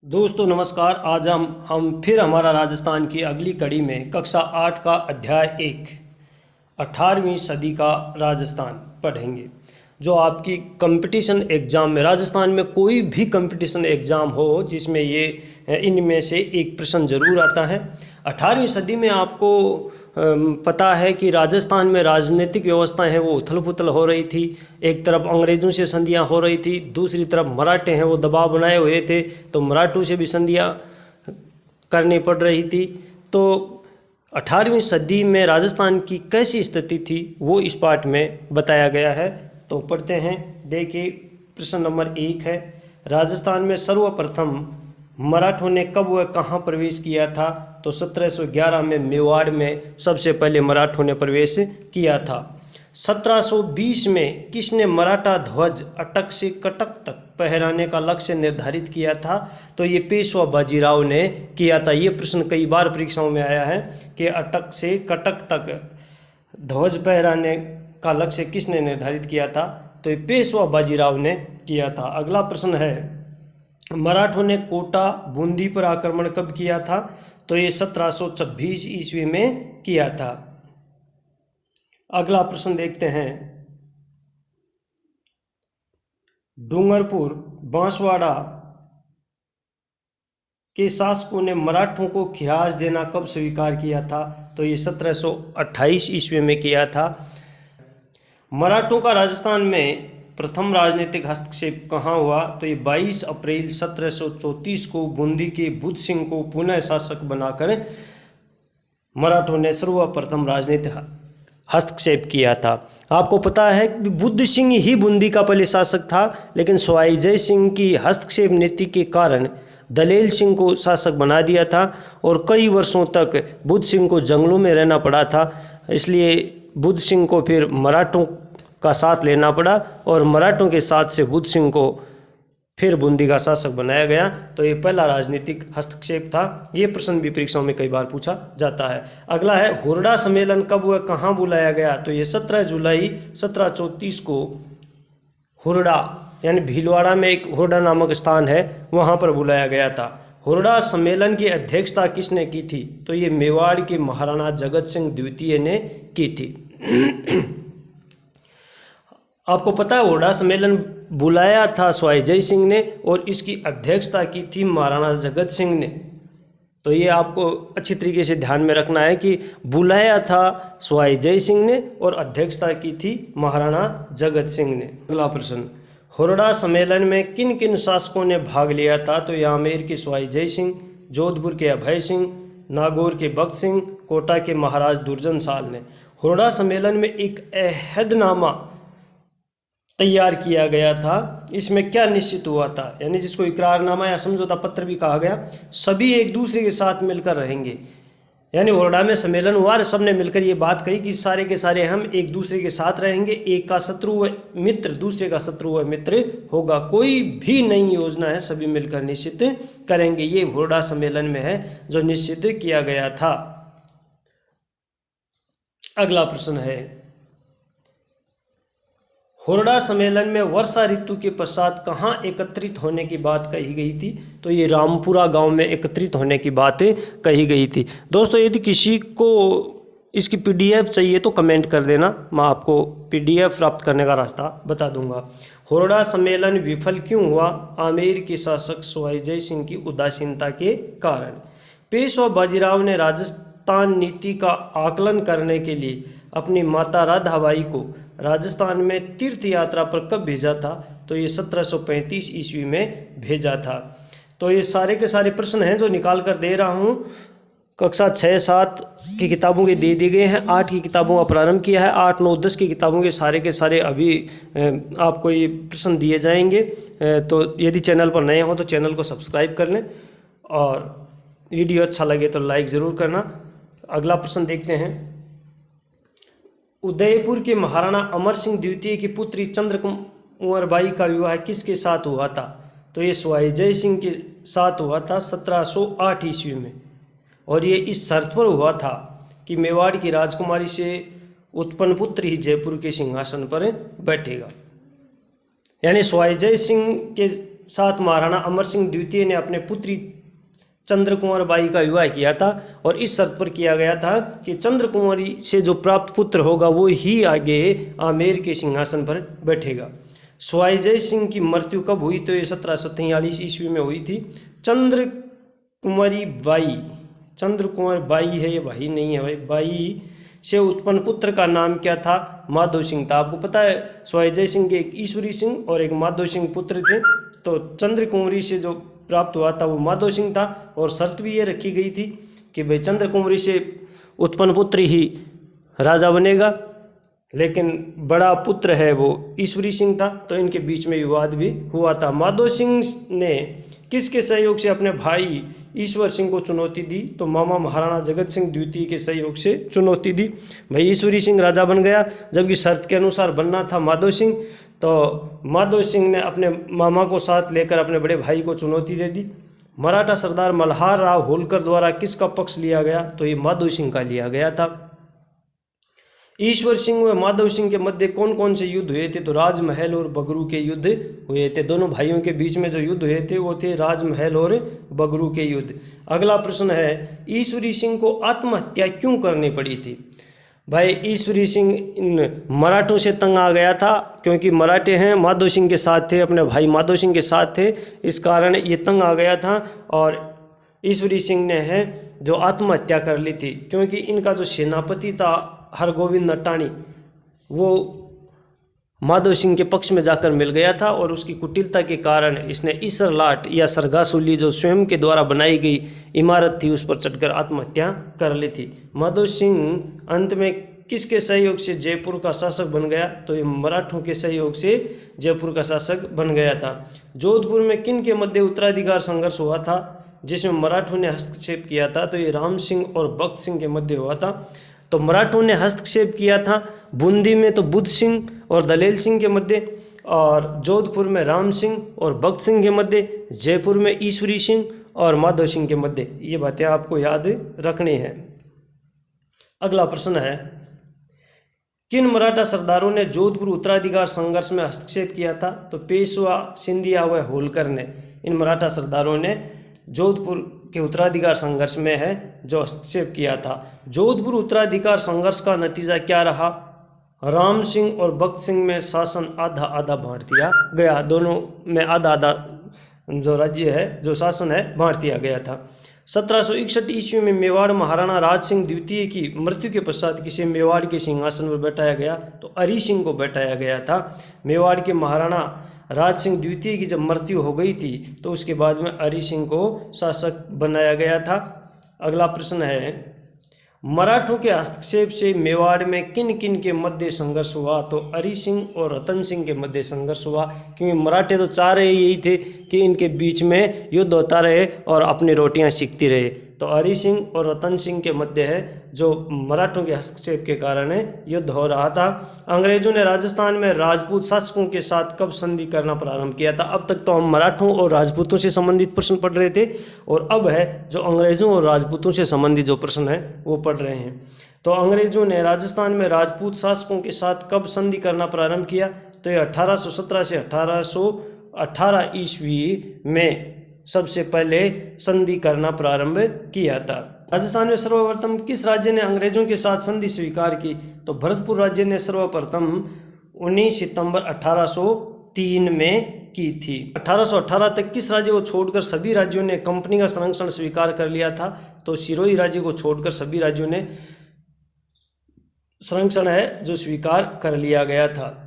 दोस्तों नमस्कार। आज हम फिर हमारा राजस्थान की अगली कड़ी में कक्षा 8 का अध्याय 1 18वीं सदी का राजस्थान पढ़ेंगे। जो आपकी कंपटीशन एग्ज़ाम में, राजस्थान में कोई भी कंपटीशन एग्ज़ाम हो जिसमें ये इनमें से एक प्रश्न ज़रूर आता है। 18वीं सदी में आपको पता है कि राजस्थान में राजनीतिक व्यवस्था है वो उथल पुथल हो रही थी। एक तरफ अंग्रेज़ों से संधियाँ हो रही थी, दूसरी तरफ मराठे हैं वो दबाव बनाए हुए थे, तो मराठों से भी संधियाँ करनी पड़ रही थी। तो 18वीं सदी में राजस्थान की कैसी स्थिति थी वो इस पाठ में बताया गया है। तो पढ़ते हैं। देखिए, प्रश्न नंबर 1 है, राजस्थान में सर्वप्रथम मराठों ने कब व कहाँ प्रवेश किया था? तो 1711 में मेवाड़ में सबसे पहले मराठों ने प्रवेश किया था। 1720 में किसने मराठा ध्वज अटक से कटक तक फहराने का लक्ष्य निर्धारित किया था? तो ये पेशवा बाजीराव ने किया था। ये प्रश्न कई बार परीक्षाओं में आया है कि अटक से कटक तक ध्वज फहराने का लक्ष्य किसने निर्धारित किया था? तो ये पेशवा बाजीराव ने किया था। अगला प्रश्न है, मराठों ने कोटा बूंदी पर आक्रमण कब किया था? तो ये 1726 ईस्वी में किया था। अगला प्रश्न देखते हैं, डूंगरपुर बांसवाड़ा के शासकों ने मराठों को खिराज देना कब स्वीकार किया था? तो ये 1728 ईस्वी में किया था। मराठों का राजस्थान में प्रथम राजनीतिक हस्तक्षेप कहाँ हुआ? तो ये 22 अप्रैल 1734 को बूंदी के बुद्ध सिंह को पुनः शासक बनाकर मराठों ने सर्वप्रथम राजनीतिक हस्तक्षेप किया था। आपको पता है कि बुद्ध सिंह ही बूंदी का पहले शासक था, लेकिन सवाई जय सिंह की हस्तक्षेप नीति के कारण दलेल सिंह को शासक बना दिया था और कई वर्षों तक बुद्ध सिंह को जंगलों में रहना पड़ा था। इसलिए बुद्ध सिंह को फिर मराठों का साथ लेना पड़ा और मराठों के साथ से बुद्ध सिंह को फिर बूंदी का शासक बनाया गया। तो ये पहला राजनीतिक हस्तक्षेप था। ये प्रश्न भी परीक्षाओं में कई बार पूछा जाता है। अगला है, हुरडा सम्मेलन कब व कहाँ बुलाया गया? तो ये 17 जुलाई 1734 को हुरडा यानी भीलवाड़ा में एक हुरडा नामक स्थान है, वहाँ पर बुलाया गया था। हुरडा सम्मेलन की अध्यक्षता किसने की थी? तो ये मेवाड़ के महाराणा जगत सिंह द्वितीय ने की थी। आपको पता है हुरडा सम्मेलन बुलाया था सवाई जय सिंह ने और इसकी अध्यक्षता की थी महाराणा जगत सिंह ने। तो ये आपको अच्छी तरीके से ध्यान में रखना है कि बुलाया था सवाई जय सिंह ने और अध्यक्षता की थी महाराणा जगत सिंह ने। अगला प्रश्न, हुरडा सम्मेलन में किन किन शासकों ने भाग लिया था? तो ये आमेर के सवाई जय सिंह, जोधपुर के अभय सिंह, नागौर के भक्त सिंह, कोटा के महाराज दुर्जन साल ने। हुरडा सम्मेलन में एक अहदनामा तैयार किया गया था। इसमें क्या निश्चित हुआ था, यानी जिसको इकरारनामा या समझौता पत्र भी कहा गया। सभी एक दूसरे के साथ मिलकर रहेंगे, यानी हुरडा में सम्मेलन हुआ और सबने मिलकर ये बात कही कि सारे के सारे हम एक दूसरे के साथ रहेंगे, एक का शत्रु व मित्र दूसरे का शत्रु व मित्र होगा, कोई भी नई योजना है सभी मिलकर निश्चित करेंगे। ये हुरडा सम्मेलन में है जो निश्चित किया गया था। अगला प्रश्न है, हुरडा सम्मेलन में वर्षा ऋतु के पश्चात कहाँ एकत्रित होने की बात कही गई थी? तो ये रामपुरा गांव में एकत्रित होने की बात कही गई थी। दोस्तों यदि किसी को इसकी पीडीएफ चाहिए तो कमेंट कर देना, मैं आपको पीडीएफ प्राप्त करने का रास्ता बता दूंगा। हुरडा सम्मेलन विफल क्यों हुआ? आमेर के शासक सवाई जय सिंह की उदासीनता के कारण। पेशवा बाजीराव ने राजस्थान नीति का आकलन करने के लिए अपनी माता राधाबाई को राजस्थान में तीर्थ यात्रा पर कब भेजा था? तो ये 1735 ईस्वी में भेजा था। तो ये सारे के सारे प्रश्न हैं जो निकाल कर दे रहा हूँ। कक्षा 6-7 की किताबों के दे दिए गए हैं, 8 की किताबों का प्रारंभ किया है, 8, 9, 10 की किताबों के सारे अभी आपको ये प्रश्न दिए जाएंगे। तो यदि चैनल पर नए हो तो चैनल को सब्सक्राइब कर लें और वीडियो अच्छा लगे तो लाइक ज़रूर करना। अगला प्रश्न देखते हैं, उदयपुर के महाराणा अमर सिंह द्वितीय की पुत्री चंद्र कुंवर बाई का विवाह किसके साथ हुआ था? तो ये सवाई जय सिंह के साथ हुआ था 1708 ईस्वी में, और ये इस शर्त पर हुआ था कि मेवाड़ की राजकुमारी से उत्पन्न पुत्र ही जयपुर के सिंहासन पर बैठेगा। यानी सवाई जय सिंह के साथ महाराणा अमर सिंह द्वितीय ने अपने पुत्री चंद्र कुंवर बाई का विवाह किया था और इस शर्त पर किया गया था कि चंद्र कुंवरी से जो प्राप्त पुत्र होगा वो ही आगे आमेर के सिंहासन पर बैठेगा। स्वाईजय सिंह की मृत्यु कब हुई? तो ये 1743 ईस्वी में हुई थी। चंद्र कुंवरी बाई, चंद्र कुंवर बाई है, ये भाई नहीं है भाई, बाई से उत्पन्न पुत्र का नाम क्या था? माधो सिंह था। आपको पता है स्वाईजय सिंह के एक ईश्वरी सिंह और एक माधो सिंह पुत्र थे, तो चंद्र कुंवरी से जो प्राप्त हुआ था वो माधो सिंह था। और शर्त भी ये रखी गई थी कि भाई चंद्र कुंवरी से उत्पन्न पुत्र ही राजा बनेगा, लेकिन बड़ा पुत्र है वो ईश्वरी सिंह था, तो इनके बीच में विवाद भी हुआ था। माधो सिंह ने किसके सहयोग से अपने भाई ईश्वर सिंह को चुनौती दी? तो मामा महाराणा जगत सिंह द्वितीय के सहयोग से चुनौती दी। भाई ईश्वरी सिंह राजा बन गया, जबकि शर्त के अनुसार बनना था माधो सिंह, तो माधो सिंह ने अपने मामा को साथ लेकर अपने बड़े भाई को चुनौती दे दी। मराठा सरदार मल्हार राव होलकर द्वारा किसका पक्ष लिया गया? तो ये माधो सिंह का लिया गया था। ईश्वर सिंह व माधव सिंह के मध्य कौन कौन से युद्ध हुए थे? तो राजमहल और बगरू के युद्ध हुए थे। दोनों भाइयों के बीच में जो युद्ध हुए थे वो थे राजमहल और बगरू के युद्ध। अगला प्रश्न है, ईश्वरी सिंह को आत्महत्या क्यों करनी पड़ी थी? भाई ईश्वरी सिंह इन मराठों से तंग आ गया था, क्योंकि मराठे हैं, माधो सिंह के साथ थे, अपने भाई माधो सिंह के साथ थे, इस कारण ये तंग आ गया था और ईश्वरी सिंह ने है जो आत्महत्या कर ली थी। क्योंकि इनका जो सेनापति था हरगोविंद नटाणी, वो माधो सिंह के पक्ष में जाकर मिल गया था और उसकी कुटिलता के कारण इसने ईसरलाट या सरगासुली जो स्वयं के द्वारा बनाई गई इमारत थी उस पर चढ़कर आत्महत्या कर ली थी। माधो सिंह अंत में किसके सहयोग से जयपुर का शासक बन गया? तो ये मराठों के सहयोग से जयपुर का शासक बन गया था। जोधपुर में किन के मध्य उत्तराधिकार संघर्ष हुआ था जिसमें मराठों ने हस्तक्षेप किया था? तो ये राम सिंह और भक्त सिंह के मध्य हुआ था। तो मराठों ने हस्तक्षेप किया था बूंदी में तो बुद्ध सिंह और दलेल सिंह के मध्य, और जोधपुर में राम सिंह और भक्त सिंह के मध्य, जयपुर में ईश्वरी सिंह और माधो सिंह के मध्य। ये बातें आपको याद रखनी है। अगला प्रश्न है, किन मराठा सरदारों ने जोधपुर उत्तराधिकार संघर्ष में हस्तक्षेप किया था? तो पेशवा, सिंधिया व होलकर ने, इन मराठा सरदारों ने जोधपुर के उत्तराधिकार संघर्ष में है जो हस्तक्षेप किया था। जोधपुर उत्तराधिकार संघर्ष का नतीजा क्या रहा? राम सिंह और भक्त सिंह में शासन आधा आधा बांट दिया गया, दोनों में आधा आधा जो राज्य है जो शासन है बांट दिया गया था। 1761 ईस्वी में मेवाड़ महाराणा राज सिंह द्वितीय की मृत्यु के पश्चात किसे मेवाड़ के सिंहासन पर बैठाया गया? तो अरी सिंह को बैठाया गया था। मेवाड़ के महाराणा राज सिंह द्वितीय की जब मृत्यु हो गई थी तो उसके बाद में अरी सिंह को शासक बनाया गया था। अगला प्रश्न है, मराठों के हस्तक्षेप से मेवाड़ में किन किन के मध्य संघर्ष हुआ? तो अरी सिंह और रतन सिंह के मध्य संघर्ष हुआ, क्योंकि मराठे तो चाह रहे यही थे कि इनके बीच में युद्ध होता रहे और अपनी रोटियां सीखती रहे। तो अरी सिंह और रतन सिंह के मध्य है जो मराठों के हस्तक्षेप के कारण युद्ध हो रहा था। अंग्रेजों ने राजस्थान में राजपूत शासकों के साथ कब संधि करना प्रारंभ किया था? अब तक तो हम मराठों और राजपूतों से संबंधित प्रश्न पढ़ रहे थे और अब है जो अंग्रेजों और राजपूतों से संबंधित जो प्रश्न है वो पढ़ रहे हैं। तो अंग्रेजों ने राजस्थान में राजपूत शासकों के साथ कब संधि करना प्रारंभ किया? तो ये 1817 से 1818 ईस्वी में सबसे पहले संधि करना प्रारंभ किया था। राजस्थान में सर्वप्रथम किस राज्य ने अंग्रेजों के साथ संधि स्वीकार की? तो भरतपुर राज्य ने सर्वप्रथम 19 सितंबर 1803 में की थी। 1818 तक किस राज्य को छोड़कर सभी राज्यों ने कंपनी का संरक्षण स्वीकार कर लिया था? तो सिरोही राज्य को छोड़कर सभी राज्यों ने संरक्षण है जो स्वीकार कर लिया गया था।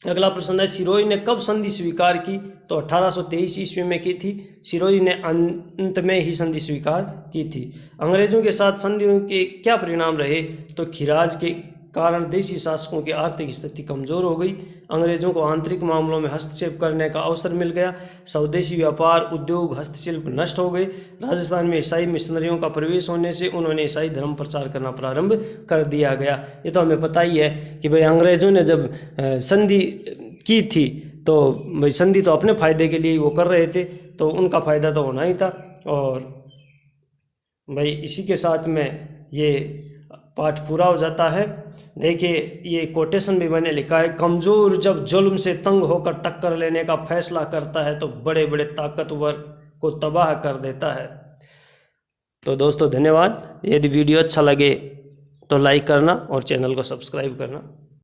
अगला प्रश्न है, सिरोही ने कब संधि स्वीकार की? तो 1823 ईस्वी में की थी। सिरोही ने अंत में ही संधि स्वीकार की थी। अंग्रेजों के साथ संधियों के क्या परिणाम रहे? तो खिराज के कारण देशी शासकों की आर्थिक स्थिति कमजोर हो गई। अंग्रेजों को आंतरिक मामलों में हस्तक्षेप करने का अवसर मिल गया। स्वदेशी व्यापार, उद्योग, हस्तशिल्प नष्ट हो गए। राजस्थान में ईसाई मिशनरियों का प्रवेश होने से उन्होंने ईसाई धर्म प्रचार करना प्रारंभ कर दिया गया। ये तो हमें पता ही है कि भाई अंग्रेजों ने जब संधि की थी तो भाई संधि तो अपने फायदे के लिए वो कर रहे थे, तो उनका फायदा तो होना ही था। और भाई इसी के साथ में ये पाठ पूरा हो जाता है। देखिए ये कोटेशन भी मैंने लिखा है, कमज़ोर जब जुल्म से तंग होकर टक्कर लेने का फैसला करता है तो बड़े बड़े ताकतवर को तबाह कर देता है। तो दोस्तों धन्यवाद। यदि वीडियो अच्छा लगे तो लाइक करना और चैनल को सब्सक्राइब करना।